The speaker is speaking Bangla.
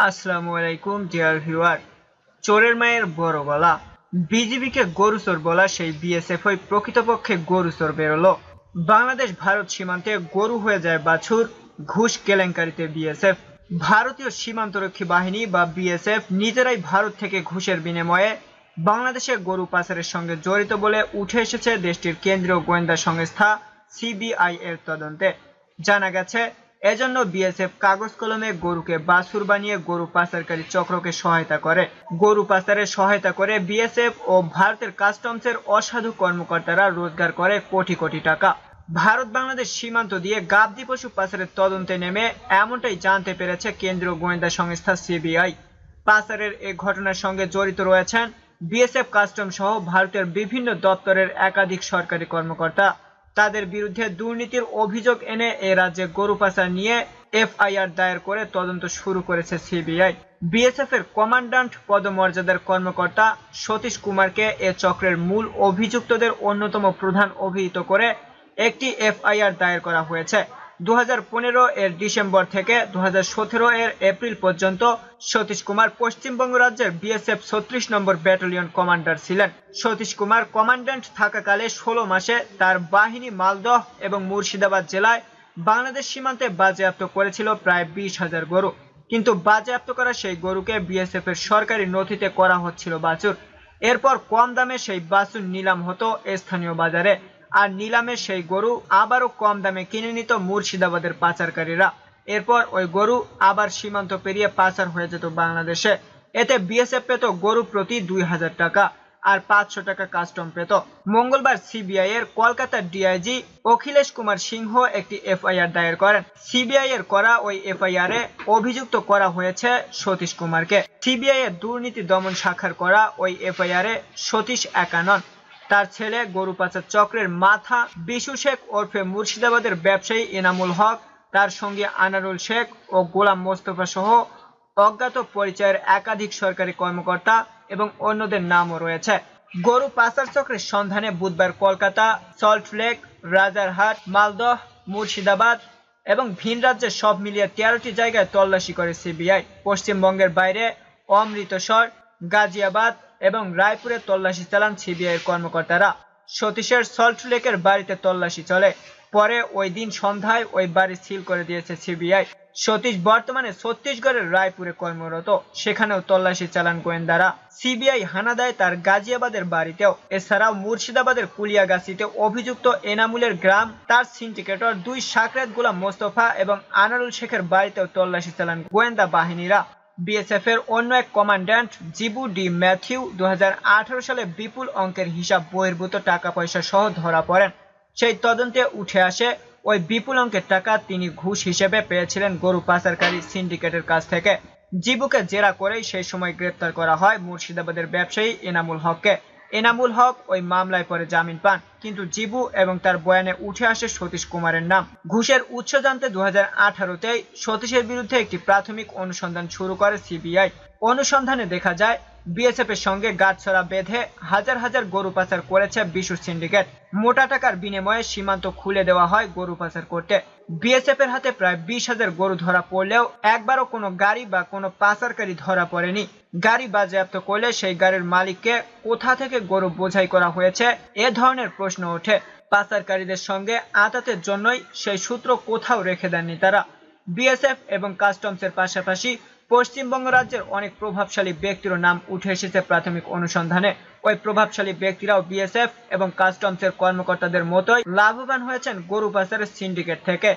আসসালামু আলাইকুম ডিয়ার ভিউয়ার। চোরের মায়ের বড় গলা, বিজিবিকে গরু চোর বলা সেই বিএসএফ হয়ে প্রকৃতপক্ষে গরু চোর বেরোলো। বাংলাদেশ ভারত সীমান্তে গরু হয়ে যায় বাছুর, ঘুষ কেলেঙ্কারিতে বিএসএফ। ভারতীয় সীমান্তরক্ষী বাহিনী বা বিএসএফ নিজেরাই ভারত থেকে ঘুষের বিনিময়ে বাংলাদেশে গরু পাচারের সঙ্গে জড়িত বলে উঠে এসেছে দেশটির কেন্দ্রীয় গোয়েন্দা সংস্থা সিবিআই এর তদন্তে। জানা গেছে, এজন্য বিএসএফ কাগজ কলমে গরুকে বাছুর বানিয়ে গরু পাচারকারী চক্রকে সহায়তা করে। গরু পাচারে সহায়তা করে বিএসএফ ও ভারতের কাস্টমসের অসাধু কর্মকর্তারা রোজগার করে কোটি কোটি টাকা। ভারত বাংলাদেশ সীমান্ত দিয়ে গাবদি পশু পাচারের তদন্তে নেমে এমনটাই জানতে পেরেছে কেন্দ্রীয় গোয়েন্দা সংস্থা সিবিআই। পাচারের এই ঘটনার সঙ্গে জড়িত রয়েছেন বিএসএফ, কাস্টম সহ ভারতের বিভিন্ন দপ্তরের একাধিক সরকারি কর্মকর্তা। তাদের বিরুদ্ধে দুর্নীতির অভিযোগ এনে এ রাজ্যে গরু পাচার নিয়ে এফআইআর দায়ের করে তদন্ত শুরু করেছে সিবিআই। বিএসএফ এর কমান্ড্যান্ট পদমর্যাদার কর্মকর্তা সতীশ কুমারকে এ চক্রের মূল অভিযুক্তদের অন্যতম প্রধান অভিহিত করে একটি এফআইআর দায়ের করা হয়েছে। 2015 এর ডিসেম্বর থেকে 2017 এর এপ্রিল পর্যন্ত সতীশ কুমার পশ্চিমবঙ্গ রাজ্যের বিএসএফ 36 নম্বর ব্যাটালিয়ন কমান্ডার ছিলেন। সতীশ কুমার কমান্ড্যান্ট থাকাকালে 16 মাসে তার বাহিনী মালদহ এবং মুর্শিদাবাদ জেলায় বাংলাদেশ সীমান্তে বাজেয়াপ্ত করেছিল প্রায় 20,000 গরু। কিন্তু বাজেয়াপ্ত করা সেই গরুকে বিএসএফ এর সরকারি নথিতে করা হচ্ছিল বাছুর। এরপর কম দামে সেই বাছুর নিলাম হতো স্থানীয় বাজারে, আর নিলামে সেই গরু আবারও কম দামে কিনে নিত মুর্শিদাবাদের পাচারকারীরা। এরপর ওই গরু আবার সীমান্ত পেরিয়ে পাচার হয়ে যেত বাংলাদেশে। এতে বিএসএফ পেত গরু প্রতি 2,000 টাকা আর 500 টাকা কাস্টম পেত। মঙ্গলবার সিবিআই এর কলকাতার ডিআইজি অখিলেশ কুমার সিংহ একটি এফআইআর দায়ের করেন। সিবিআই এর করা ওই এফআইআর এ অভিযুক্ত করা হয়েছে সতীশ কুমারকে। সিবিআই এর দুর্নীতি দমন শাখার করা ওই এফআইআর এ সতীশ একা নন, তার ছেলে গরু পাচার চক্রের মাথা বিশু শেখ ওরফে মুর্শিদাবাদের ব্যবসায়ী এনামুল হক, তার সঙ্গে আনারুল শেখ ও গোলাম মোস্তফা সহ অজ্ঞাত পরিচয়ের একাধিক সরকারি কর্মকর্তা এবং অন্যদের নামও রয়েছে। গরু পাচার চক্রের সন্ধানে বুধবার কলকাতা, সল্টলেক, রাজারহাট, মালদহ, মুর্শিদাবাদ এবং ভিন রাজ্যের সব মিলিয়ে 13টি জায়গায় তল্লাশি করে সিবিআই। পশ্চিমবঙ্গের বাইরে অমৃতসর, গাজিয়াবাদ এবং রায়পুরে তল্লাশি চালান সিবিআই এর কর্মকর্তারা। সতীশের সল্টলেকের বাড়িতে তল্লাশি চলে, পরে ওই দিন সন্ধ্যায় ওই বাড়ি সিল করে দিয়েছে সিবিআই। সতীশ বর্তমানে ছত্তিশগড়ের রায়পুরে কর্মরত, সেখানেও তল্লাশি চালান গোয়েন্দারা। সিবিআই হানা দেয় তার গাজিয়াবাদের বাড়িতেও। এছাড়াও মুর্শিদাবাদের কুলিয়াগাছিতে অভিযুক্ত এনামুলের গ্রাম, তার সিন্ডিকেটর 2 সাকরেত গোলাম মোস্তফা এবং আনারুল শেখের বাড়িতেও তল্লাশি চালান গোয়েন্দা বাহিনীরা। বিএসএফ এর অন্য এক কমান্ড্যান্ট জিবু ডি ম্যাথিউ 2018 সালে বিপুল অঙ্কের হিসাব বহির্ভূত টাকা পয়সা সহ ধরা পড়েন। সেই তদন্তে উঠে আসে ওই বিপুল অঙ্কের টাকা তিনি ঘুষ হিসেবে পেয়েছিলেন গরু পাচারকারী সিন্ডিকেটের কাছ থেকে। জিবুকে জেরা করেই সেই সময় গ্রেপ্তার করা হয় মুর্শিদাবাদের ব্যবসায়ী এনামুল হককে। এনামুল হক ওই মামলায় পরে জামিন পান, কিন্তু জিবু এবং তার বয়ানে উঠে আসে সতীশ কুমারের নাম। ঘুষের উৎস জানতে 2018-তেই সতীশের বিরুদ্ধে একটি প্রাথমিক অনুসন্ধান শুরু করে সিবিআই। অনুসন্ধানে দেখা যায় বিএসএফ এর সঙ্গে গাঁটছড়া বেঁধে হাজার হাজার গরু পাচার করেছে বিশু সিন্ডিকেট। মোটা টাকার বিনিময়ে সীমান্ত খুলে দেওয়া হয় গরু পাচার করতে। বিএসএফ এর হাতে প্রায় 20,000 গরু ধরা পড়লেও একবারও কোনো গাড়ি বা কোনো পাচারকারী ধরা পড়েনি। গাড়ি বাজেয়াপ্ত করলে সেই গাড়ির মালিককে কোথা থেকে গরু বোঝাই করা হয়েছে এ ধরনের প্রশ্ন ওঠে। পাচারকারীদের সঙ্গে আঁতাতের জন্যই সেই সূত্র কোথাও রেখে দেননি তারা। বিএসএফ এবং কাস্টমসের পাশাপাশি পশ্চিমবঙ্গ রাজ্যের অনেক প্রভাবশালী ব্যক্তির নাম উঠে এসেছে প্রাথমিক অনুসন্ধানে। ওই প্রভাবশালী ব্যক্তিরাও বিএসএফ এবং কাস্টমসের কর্মকর্তাদের মতোই লাভবান হয়েছেন গরু পাচারের সিন্ডিকেট থেকে।